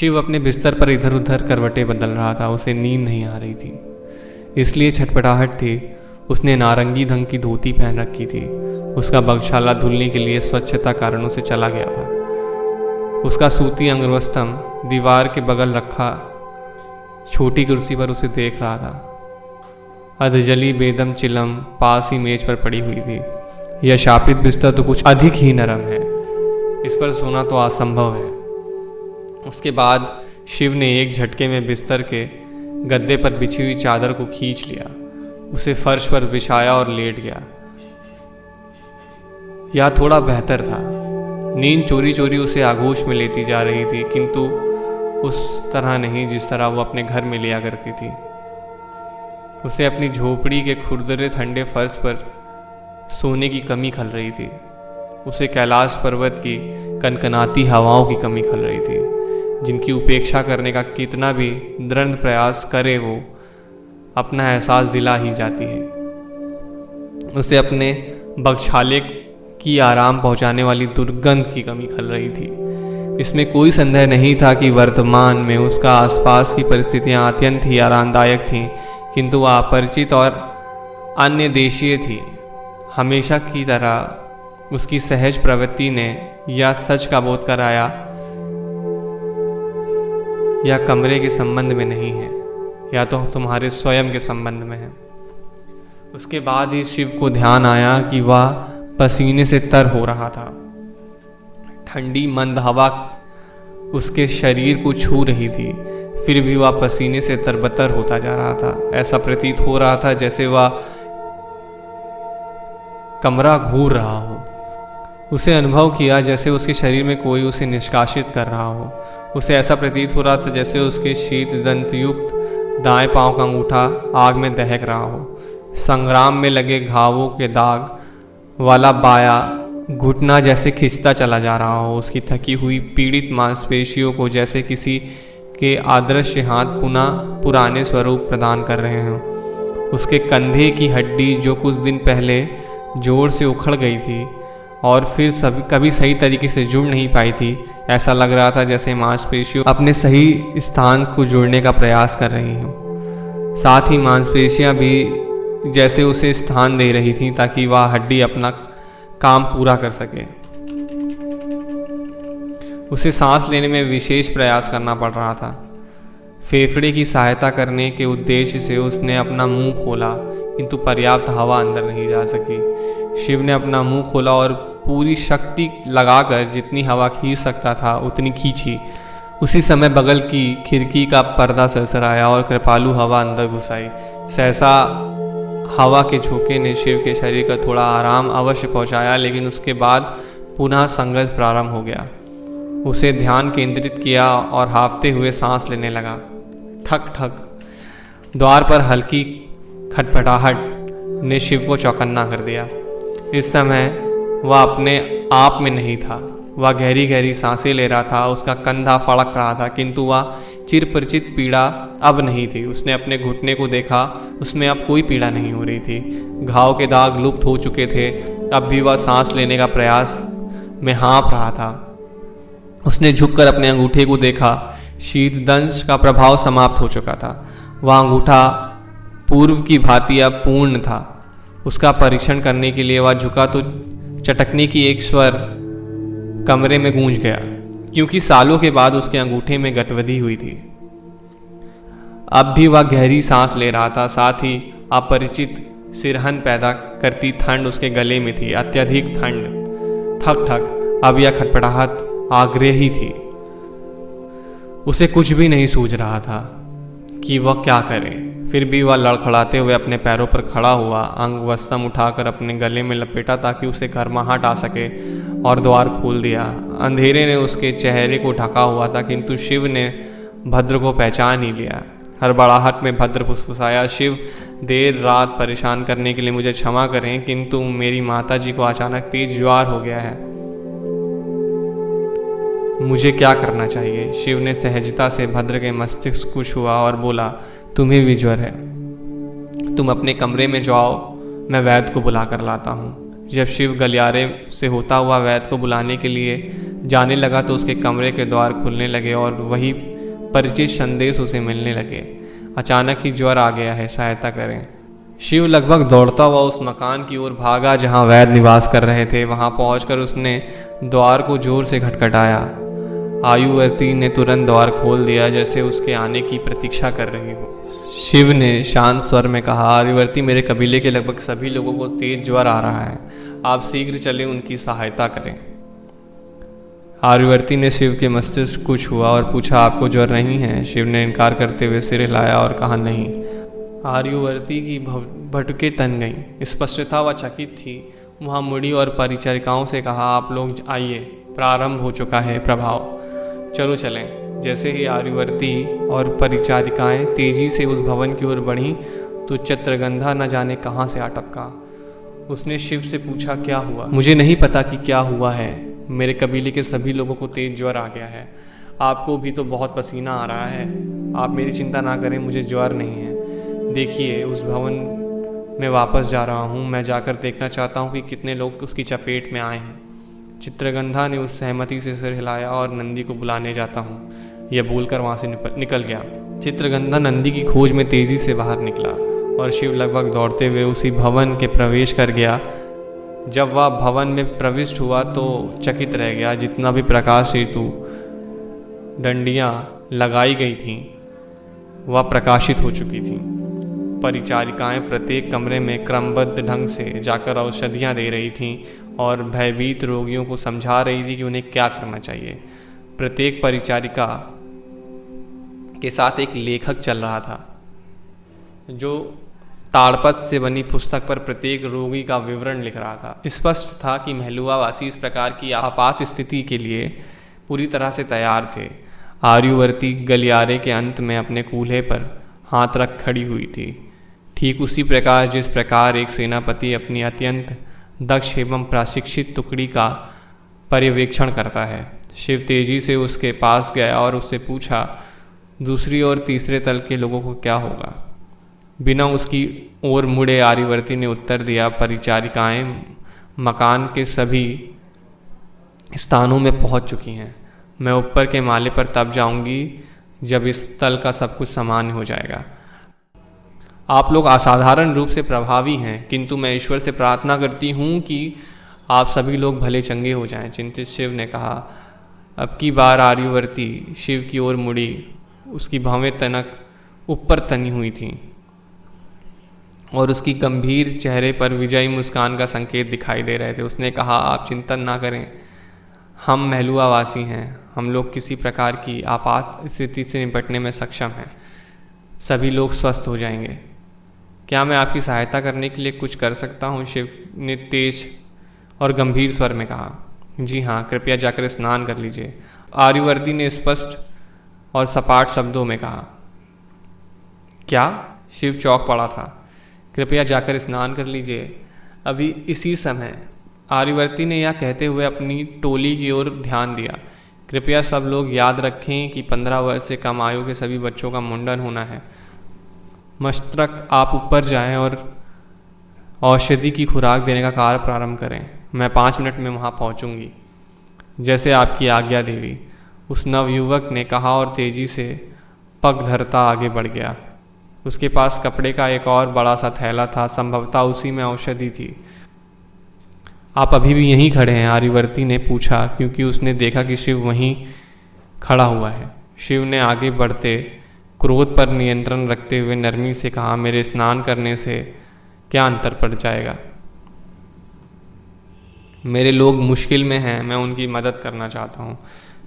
शिव अपने बिस्तर पर इधर उधर करवटें बदल रहा था। उसे नींद नहीं आ रही थी, इसलिए छटपटाहट थी। उसने नारंगी रंग की धोती पहन रखी थी। उसका बगशाला धुलने के लिए स्वच्छता कारणों से चला गया था। उसका सूती अंगवस्त्रम दीवार के बगल रखा छोटी कुर्सी पर उसे देख रहा था। अधजली बेदम चिलम पास ही मेज पर पड़ी हुई थी। यह शापित बिस्तर तो कुछ अधिक ही नरम है, इस पर सोना तो असंभव है। उसके बाद शिव ने एक झटके में बिस्तर के गद्दे पर बिछी हुई चादर को खींच लिया, उसे फर्श पर बिछाया और लेट गया। यह थोड़ा बेहतर था। नींद चोरी चोरी उसे आगोश में लेती जा रही थी, किंतु उस तरह नहीं जिस तरह वो अपने घर में लिया करती थी। उसे अपनी झोपड़ी के खुरदरे ठंडे फर्श पर सोने की कमी खल रही थी। उसे कैलाश पर्वत की कनकनाती हवाओं की कमी खल रही थी, जिनकी उपेक्षा करने का कितना भी दृढ़ प्रयास करे वो अपना एहसास दिला ही जाती है। उसे अपने बगशाले की आराम पहुंचाने वाली दुर्गंध की कमी खल रही थी। इसमें कोई संदेह नहीं था कि वर्तमान में उसका आसपास की परिस्थितियां अत्यंत ही आरामदायक थीं, किंतु वह अपरिचित और अन्य देशीय थी। हमेशा की तरह उसकी सहज प्रवृत्ति ने यह सच का बोध कराया, यह कमरे के संबंध में नहीं है, या तो तुम्हारे स्वयं के संबंध में है। उसके बाद ही शिव को ध्यान आया कि वह पसीने से तर हो रहा था। ठंडी मंद हवा उसके शरीर को छू रही थी, फिर भी वह पसीने से तरबतर होता जा रहा था। ऐसा प्रतीत हो रहा था जैसे वह कमरा घूर रहा हो। उसे अनुभव किया जैसे उसके शरीर में कोई उसे निष्कासित कर रहा हो। उसे ऐसा प्रतीत हो रहा था जैसे उसके शीत दंतयुक्त दाएं पांव का अंगूठा आग में दहक रहा हो। संग्राम में लगे घावों के दाग वाला बाया घुटना जैसे खिंचता चला जा रहा हो। उसकी थकी हुई पीड़ित मांसपेशियों को जैसे किसी के अदृश्य हाथ पुनः पुराने स्वरूप प्रदान कर रहे हों। उसके कंधे की हड्डी जो कुछ दिन पहले जोर से उखड़ गई थी और फिर कभी सही तरीके से जुड़ नहीं पाई थी, ऐसा लग रहा था जैसे मांसपेशियों अपने सही स्थान को जोड़ने का प्रयास कर रही हों। साथ ही मांसपेशियां भी जैसे उसे स्थान दे रही थीं ताकि वह हड्डी अपना काम पूरा कर सके। उसे सांस लेने में विशेष प्रयास करना पड़ रहा था। फेफड़े की सहायता करने के उद्देश्य से उसने अपना मुंह खोला, किंतु पर्याप्त हवा अंदर नहीं जा सकी। शिव ने अपना मुंह खोला और पूरी शक्ति लगाकर जितनी हवा खींच सकता था उतनी खींची। उसी समय बगल की खिड़की का पर्दा सरसराया और कृपालु हवा अंदर घुस आई। सहसा हवा के झोंके ने शिव के शरीर का थोड़ा आराम अवश्य पहुंचाया, लेकिन उसके बाद पुनः संघर्ष प्रारंभ हो गया। उसे ध्यान केंद्रित किया और हाँफते हुए सांस लेने लगा। ठक ठक द्वार पर हल्की खटपटाहट ने शिव को चौकन्ना कर दिया। इस समय वह अपने आप में नहीं था। वह गहरी गहरी सांसें ले रहा था। उसका कंधा फड़क रहा था, किंतु वह चिरपरिचित पीड़ा अब नहीं थी। उसने अपने घुटने को देखा, उसमें अब कोई पीड़ा नहीं हो रही थी। घाव के दाग लुप्त हो चुके थे। अब भी वह सांस लेने का प्रयास में हाँफ रहा था। उसने झुककर अपने अंगूठे को देखा। शीतदंश का प्रभाव समाप्त हो चुका था। वह अंगूठा पूर्व की भांति अब पूर्ण था। उसका परीक्षण करने के लिए वह झुका तो चटकने की एक स्वर कमरे में गूंज गया, क्योंकि सालों के बाद उसके अंगूठे में गतिविधि हुई थी। अब भी वह गहरी सांस ले रहा था। साथ ही अपरिचित सिरहन पैदा करती ठंड उसके गले में थी, अत्यधिक ठंड। ठक ठक अब यह खटपटाहट आग्रही थी। उसे कुछ भी नहीं सूझ रहा था कि वह क्या करे। फिर भी वह लड़खड़ाते हुए अपने पैरों पर खड़ा हुआ, अंगवस्त्रम उठाकर अपने गले में लपेटा ताकि उसे गर्माहट आ सके, और द्वार खोल दिया। अंधेरे ने उसके चेहरे को ढका हुआ था, किंतु शिव ने भद्र को पहचान ही लिया। हड़बड़ाहट में भद्र फुसफुसाया, शिव, देर रात परेशान करने के लिए मुझे क्षमा करें, किंतु मेरी माताजी को अचानक तेज ज्वार हो गया है। मुझे क्या करना चाहिए? शिव ने सहजता से भद्र के मस्तिष्क को छुआ और बोला, तुम्हें भी ज्वर है। तुम अपने कमरे में जाओ, मैं वैद्य को बुला कर लाता हूँ। जब शिव गलियारे से होता हुआ वैद्य को बुलाने के लिए जाने लगा तो उसके कमरे के द्वार खुलने लगे और वही परिचित संदेश उसे मिलने लगे। अचानक ही ज्वर आ गया है, सहायता करें। शिव लगभग दौड़ता हुआ उस मकान की ओर भागा जहां वैद निवास कर रहे थे। वहां पहुंचकर उसने द्वार को जोर से खटखटाया। आयुवर्ती ने तुरंत द्वार खोल दिया, जैसे उसके आने की प्रतीक्षा कर रही हो। शिव ने शांत स्वर में कहा, आयुवर्ती, मेरे कबीले के लगभग सभी लोगों को तेज ज्वर आ रहा है। आप शीघ्र चलें, उनकी सहायता करें। आर्यवर्ती ने शिव के मस्तिष्क को छुआ और पूछा, आपको ज्वर नहीं है? शिव ने इनकार करते हुए सिर हिलाया और कहा, नहीं। आर्यवर्ती की भटके तन गई। स्पष्टता व चकित थी। वहाँ मुड़ी और परिचारिकाओं से कहा, आप लोग आइए, प्रारंभ हो चुका है प्रभाव, चलो चलें। जैसे ही आर्यवर्ती और परिचारिकाएं तेजी से उस भवन की ओर बढ़ीं तो चित्रगंधा न जाने कहाँ से आ टपका। उसने शिव से पूछा, क्या हुआ? मुझे नहीं पता कि क्या हुआ है। मेरे कबीले के सभी लोगों को तेज ज्वर आ गया है। आपको भी तो बहुत पसीना आ रहा है। आप मेरी चिंता ना करें, मुझे ज्वर नहीं है। देखिए, उस भवन में वापस जा रहा हूँ। मैं जाकर देखना चाहता हूँ कि कितने लोग उसकी चपेट में आए हैं। चित्रगंधा ने उस सहमति से सिर हिलाया और नंदी को बुलाने जाता हूँ, यह बोलकर वहाँ से निकल गया। चित्रगंधा नंदी की खोज में तेजी से बाहर निकला और शिव लगभग दौड़ते हुए उसी भवन के प्रवेश कर गया। जब वह भवन में प्रविष्ट हुआ तो चकित रह गया। जितना भी प्रकाश हेतु डंडियाँ लगाई गई थीं वह प्रकाशित हो चुकी थीं। परिचारिकाएं प्रत्येक कमरे में क्रमबद्ध ढंग से जाकर औषधियाँ दे रही थीं और भयभीत रोगियों को समझा रही थी कि उन्हें क्या करना चाहिए। प्रत्येक परिचारिका के साथ एक लेखक चल रहा था जो ताड़पत्र से बनी पुस्तक पर प्रत्येक रोगी का विवरण लिख रहा था। स्पष्ट था कि महलुआवासी इस प्रकार की आपात स्थिति के लिए पूरी तरह से तैयार थे। आर्यवर्ती गलियारे के अंत में अपने कूल्हे पर हाथ रख खड़ी हुई थी, ठीक उसी प्रकार जिस प्रकार एक सेनापति अपनी अत्यंत दक्ष एवं प्रशिक्षित टुकड़ी का पर्यवेक्षण करता है। शिव तेजी से उसके पास गया और उससे पूछा, दूसरी और तीसरे तल के लोगों को क्या होगा? बिना उसकी ओर मुड़े आर्यवर्ती ने उत्तर दिया, परिचारिकाएं मकान के सभी स्थानों में पहुंच चुकी हैं। मैं ऊपर के माले पर तब जाऊंगी जब इस तल का सब कुछ सामान्य हो जाएगा। आप लोग असाधारण रूप से प्रभावी हैं, किंतु मैं ईश्वर से प्रार्थना करती हूँ कि आप सभी लोग भले चंगे हो जाएं। चिंतित शिव ने कहा। अब की बार आर्यवर्ती शिव की ओर मुड़ी। उसकी भवें तनक ऊपर तनी हुई थीं और उसकी गंभीर चेहरे पर विजयी मुस्कान का संकेत दिखाई दे रहे थे। उसने कहा, आप चिंतन ना करें, हम महलुआवासी हैं। हम लोग किसी प्रकार की आपात स्थिति से निपटने में सक्षम हैं। सभी लोग स्वस्थ हो जाएंगे। क्या मैं आपकी सहायता करने के लिए कुछ कर सकता हूँ? शिव ने तेज और गंभीर स्वर में कहा। जी हाँ, कृपया जाकर स्नान कर लीजिए, आर्यवर्ती ने स्पष्ट और सपाट शब्दों में कहा। क्या? शिव चौंक पड़ा था। कृपया जाकर स्नान कर लीजिए। अभी इसी समय आर्यवर्ती ने यह कहते हुए अपनी टोली की ओर ध्यान दिया। कृपया सब लोग याद रखें कि 15 वर्ष से कम आयु के सभी बच्चों का मुंडन होना है। मस्तक आप ऊपर जाएं और औषधि की खुराक देने का कार्य प्रारंभ करें। मैं 5 मिनट में वहां पहुंचूंगी। जैसे आपकी आज्ञा देवी, उस नवयुवक ने कहा और तेजी से पग धरता आगे बढ़ गया। उसके पास कपड़े का एक और बड़ा सा थैला था, संभवतः उसी में औषधि थी। आप अभी भी यहीं खड़े हैं? आर्यवर्ती ने पूछा, क्योंकि उसने देखा कि शिव वहीं खड़ा हुआ है। शिव ने आगे बढ़ते क्रोध पर नियंत्रण रखते हुए नरमी से कहा, मेरे स्नान करने से क्या अंतर पड़ जाएगा? मेरे लोग मुश्किल में हैं, मैं उनकी मदद करना चाहता हूँ।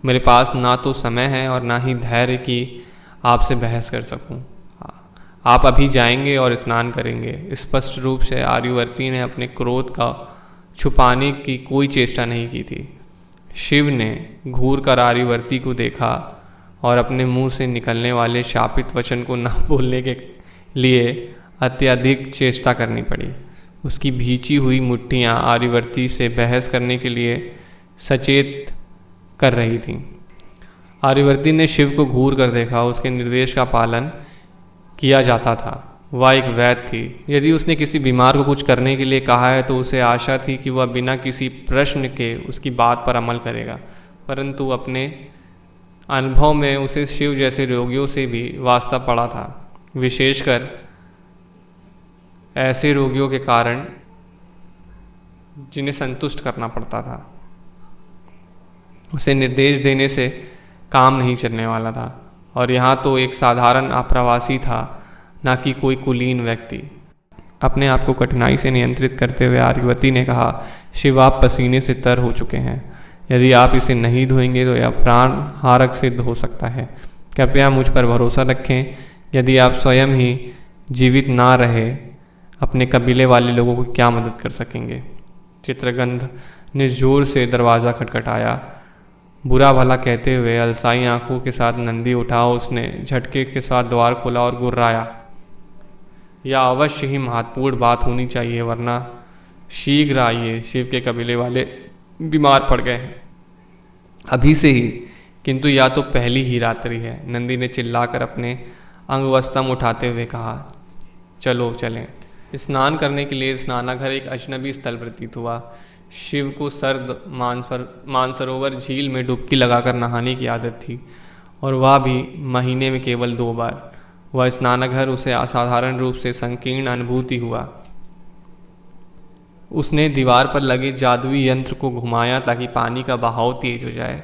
मेरे पास ना तो समय है और ना ही धैर्य कि आपसे बहस कर सकूँ। आप अभी जाएंगे और स्नान करेंगे। स्पष्ट रूप से आर्यवर्ती ने अपने क्रोध का छुपाने की कोई चेष्टा नहीं की थी। शिव ने घूर कर आर्यवर्ती को देखा और अपने मुंह से निकलने वाले शापित वचन को न बोलने के लिए अत्यधिक चेष्टा करनी पड़ी। उसकी भींची हुई मुट्ठियाँ आर्यवर्ती से बहस करने के लिए सचेत कर रही थीं। आर्यवर्ती ने शिव को घूर कर देखा। उसके निर्देश का पालन किया जाता था। वह एक वैद्य थी। यदि उसने किसी बीमार को कुछ करने के लिए कहा है तो उसे आशा थी कि वह बिना किसी प्रश्न के उसकी बात पर अमल करेगा, परंतु अपने अनुभव में उसे शिव जैसे रोगियों से भी वास्ता पड़ा था, विशेषकर ऐसे रोगियों के कारण जिन्हें संतुष्ट करना पड़ता था। उसे निर्देश देने से काम नहीं चलने वाला था, और यहाँ तो एक साधारण आप्रवासी था, ना कि कोई कुलीन व्यक्ति। अपने आप को कठिनाई से नियंत्रित करते हुए आर्यवती ने कहा, शिव, आप पसीने से तर हो चुके हैं। यदि आप इसे नहीं धोएंगे तो यह प्राण हारक सिद्ध हो सकता है। कृपया मुझ पर भरोसा रखें। यदि आप स्वयं ही जीवित ना रहे, अपने कबीले वाले लोगों को क्या मदद कर सकेंगे। चित्रगंध ने जोर से दरवाज़ा खटखटाया। बुरा भला कहते हुए अलसाई आंखों के साथ नंदी उठा। उसने झटके के साथ द्वार खोला और गुर्राया, यह अवश्य ही महत्वपूर्ण बात होनी चाहिए, वरना शीघ्र आइए, शिव के कबीले वाले बीमार पड़ गए हैं अभी से ही। किंतु या तो पहली ही रात्रि है, नंदी ने चिल्लाकर अपने अंगवस्त्रम उठाते हुए कहा। चलो चलें। स्नान करने के लिए स्नानाघर एक अजनबी स्थल प्रतीत हुआ। शिव को सर्द मानसरोवर झील में डुबकी लगाकर नहाने की आदत थी, और वह भी महीने में केवल 2 बार। वह स्नानाघर उसे असाधारण रूप से संकीर्ण अनुभूति हुआ। उसने दीवार पर लगे जादुई यंत्र को घुमाया ताकि पानी का बहाव तेज हो जाए।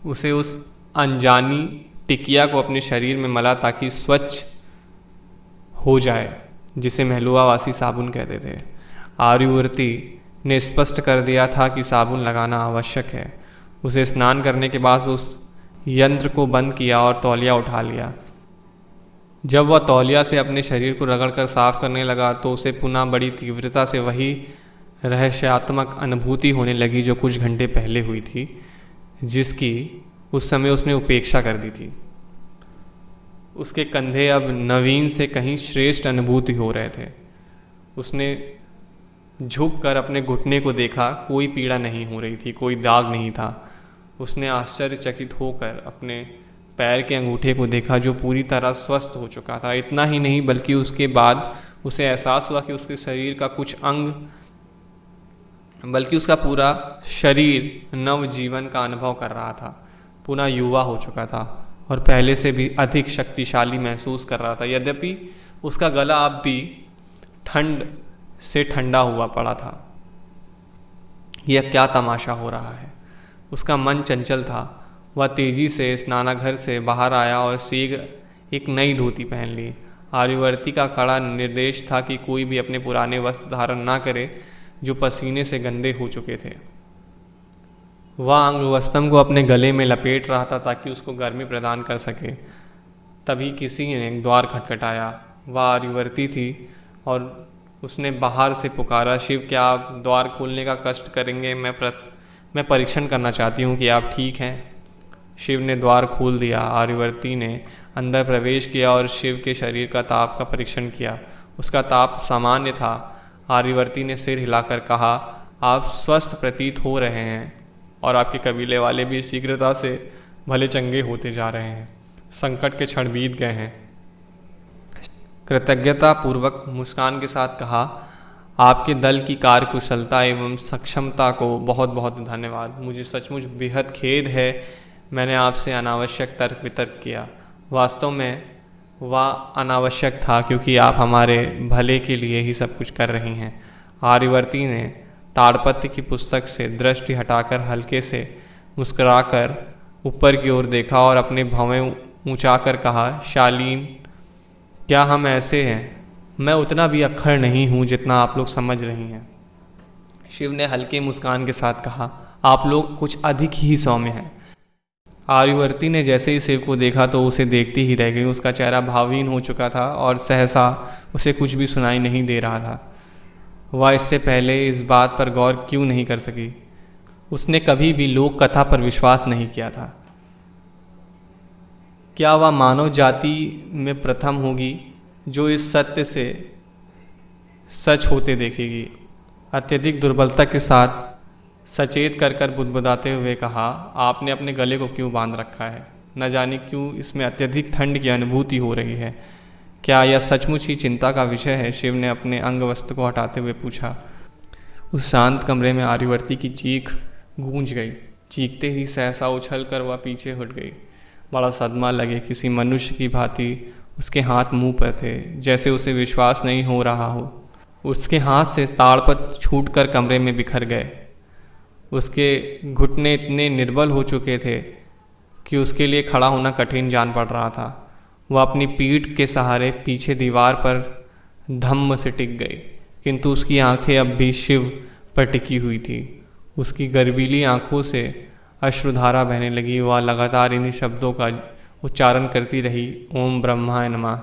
उसे उस अनजानी टिकिया को अपने शरीर में मला ताकि स्वच्छ हो जाए, जिसे महलुआवासी साबुन कहते थे। आर्यवर्ती ने स्पष्ट कर दिया था कि साबुन लगाना आवश्यक है। उसे स्नान करने के बाद उस यंत्र को बंद किया और तौलिया उठा लिया। जब वह तौलिया से अपने शरीर को रगड़कर साफ करने लगा तो उसे पुनः बड़ी तीव्रता से वही रहस्यात्मक अनुभूति होने लगी जो कुछ घंटे पहले हुई थी, जिसकी उस समय उसने उपेक्षा कर दी थी। उसके कंधे अब नवीन से कहीं श्रेष्ठ अनुभूति हो रहे थे। उसने झुककर अपने घुटने को देखा। कोई पीड़ा नहीं हो रही थी, कोई दाग नहीं था। उसने आश्चर्यचकित होकर अपने पैर के अंगूठे को देखा, जो पूरी तरह स्वस्थ हो चुका था। इतना ही नहीं, बल्कि उसके बाद उसे एहसास हुआ कि उसके शरीर का कुछ अंग, बल्कि उसका पूरा शरीर नव जीवन का अनुभव कर रहा था, पुनः युवा हो चुका था और पहले से भी अधिक शक्तिशाली महसूस कर रहा था। यद्यपि उसका गला अब भी ठंड से ठंडा हुआ पड़ा था। यह क्या तमाशा हो रहा है? उसका मन चंचल था। वह तेजी से स्नानाघर से बाहर आया और शीघ्र एक नई धोती पहन ली। आर्यवर्ती का कड़ा निर्देश था कि कोई भी अपने पुराने वस्त्र धारण ना करे जो पसीने से गंदे हो चुके थे। वह अंगवस्त्रम को अपने गले में लपेट रहा था ताकि उसको गर्मी प्रदान कर सके। तभी किसी ने द्वार खटखटाया। वह आर्यवर्ती थी और उसने बाहर से पुकारा, शिव, क्या आप द्वार खोलने का कष्ट करेंगे? मैं परीक्षण करना चाहती हूँ कि आप ठीक हैं। शिव ने द्वार खोल दिया। आर्यवर्ती ने अंदर प्रवेश किया और शिव के शरीर का ताप का परीक्षण किया। उसका ताप सामान्य था। आर्यवर्ती ने सिर हिलाकर कहा, आप स्वस्थ प्रतीत हो रहे हैं और आपके कबीले वाले भी शीघ्रता से भले चंगे होते जा रहे हैं। संकट के क्षण बीत गए हैं। कृतज्ञता पूर्वक मुस्कान के साथ कहा, आपके दल की कार्यकुशलता एवं सक्षमता को बहुत बहुत धन्यवाद। मुझे सचमुच बेहद खेद है, मैंने आपसे अनावश्यक तर्क वितर्क किया। वास्तव में वह अनावश्यक था, क्योंकि आप हमारे भले के लिए ही सब कुछ कर रही हैं। आर्यवर्ती ने ताड़पत्र की पुस्तक से दृष्टि हटाकर हल्के से मुस्कुराकर ऊपर की ओर देखा और अपने भवें ऊंचाकर कहा, शालीन, क्या हम ऐसे हैं? मैं उतना भी अक्खड़ नहीं हूँ जितना आप लोग समझ रही हैं। शिव ने हल्के मुस्कान के साथ कहा, आप लोग कुछ अधिक ही सौम्य हैं। आर्यवर्ती ने जैसे ही शिव को देखा तो उसे देखती ही रह गई। उसका चेहरा भावहीन हो चुका था और सहसा उसे कुछ भी सुनाई नहीं दे रहा था। वह इससे पहले इस बात पर गौर क्यों नहीं कर सकी? उसने कभी भी लोक कथा पर विश्वास नहीं किया था। क्या वह मानव जाति में प्रथम होगी जो इस सत्य से सच होते देखेगी? अत्यधिक दुर्बलता के साथ सचेत कर बुदबुदाते हुए कहा, आपने अपने गले को क्यों बांध रखा है? न जाने क्यों इसमें अत्यधिक ठंड की अनुभूति हो रही है। क्या यह सचमुच ही चिंता का विषय है? शिव ने अपने अंगवस्त्र को हटाते हुए पूछा। उस शांत कमरे में आर्यवर्ती की चीख गूंज गई। चीखते ही सहसा उछल कर वह पीछे हट गई। बड़ा सदमा लगे, किसी मनुष्य की भांति उसके हाथ मुंह पर थे, जैसे उसे विश्वास नहीं हो रहा हो। उसके हाथ से ताड़पत्र छूटकर कमरे में बिखर गए। उसके घुटने इतने निर्बल हो चुके थे कि उसके लिए खड़ा होना कठिन जान पड़ रहा था। वह अपनी पीठ के सहारे पीछे दीवार पर धम्म से टिक गई, किंतु उसकी आंखें अब भी शिव पर टिकी हुई थी। उसकी गर्वीली आंखों से अश्रुधारा बहने लगी। वह लगातार इन्हीं शब्दों का उच्चारण करती रही, ओम ब्रह्माय नमः,